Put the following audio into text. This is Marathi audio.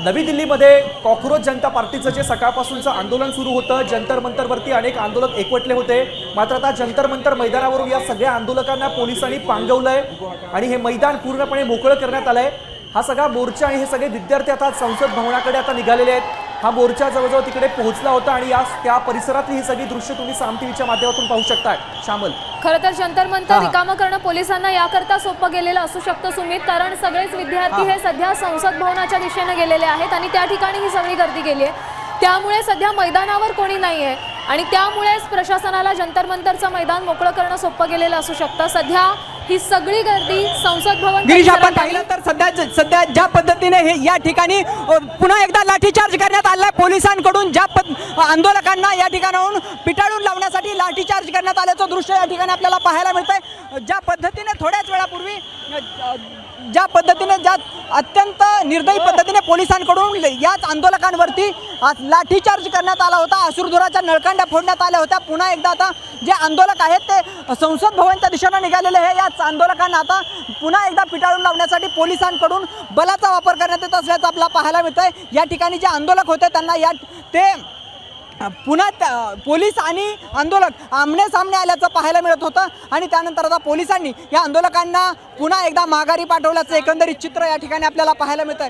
नवी दिल्लीमध्ये कॉक्रोच जनता पार्टीचं जे सकाळपासूनचं आंदोलन सुरू होतं, जंतर मंतरवरती अनेक आंदोलक एकवटले होते. मात्र आता जंतर मंतर मैदानावरून या सगळ्या आंदोलकांना पोलिसांनी पांगवलंय आणि हे मैदान पूर्णपणे मोकळं करण्यात आलंय. हा सगळा मोर्चा आणि हे सगळे विद्यार्थी आता संसद भवनाकडे आता निघालेले आहेत. हा मोर्चा जवळजवळ तिकडे पोहोचला होता आणि त्या परिसरातली ही सगळी दृश्य तुम्ही साम टीव्हीच्या माध्यमातून पाहू शकताय. शामल, खरं तर जंतर मंतर रिकामं करणं पोलिसांना याकरता सोपं गेलेलं असू शकतं सुमित, कारण सगळेच विद्यार्थी हे सध्या संसद भवनाच्या दिशेने गेलेले आहेत आणि त्या ठिकाणी ही सगळी गर्दी गेली आहे. त्यामुळे सध्या मैदानावर कोणी नाहीये आणि त्यामुळेच प्रशासनाला जंतर मंतरचं मैदान मोकळं करणं सोपं गेलेलं असू शकतं. सध्या ही सगळी गर्दी संसद भवन गिरीश, आपण पाहिलं तर सध्या ज्या पद्धतीने हे या ठिकाणी पुन्हा एकदा लाठीचार्ज करण्यात आलाय पोलिसांकडून. ज्या आंदोलकांना या ठिकाणाहून पिटाळून लावण्यासाठी लाठीचार्ज करण्यात आल्याचं दृश्य या ठिकाणी आपल्याला पाहायला मिळतंय. ज्या पद्धतीने थोड्याच वेळापूर्वी ज्या अत्यंत निर्दयी पद्धतीने पोलिसांकडून याच आंदोलकांवरती लाठीचार्ज करण्यात आला होता, अश्रुधुराच्या नळकांड्या फोडण्यात आल्या होत्या. पुन्हा एकदा आता जे आंदोलक आहेत ते संसद भवनच्या दिशेने निघालेले आहे. याच आंदोलकांना आता पुन्हा एकदा पिटाळून लावण्यासाठी पोलिसांकडून बलाचा वापर करण्यात येत असल्याचं आपल्याला पाहायला मिळतंय. या ठिकाणी जे आंदोलक होते त्यांना ते पुन्हा पोलीस आणि आंदोलक आमने सामने आल्याचं पाहायला मिळत होतं आणि त्यानंतर आता पोलिसांनी या आंदोलकांना पुन्हा एकदा माघारी पाठवल्याचं एकंदरीत चित्र या ठिकाणी आपल्याला पाहायला मिळतंय.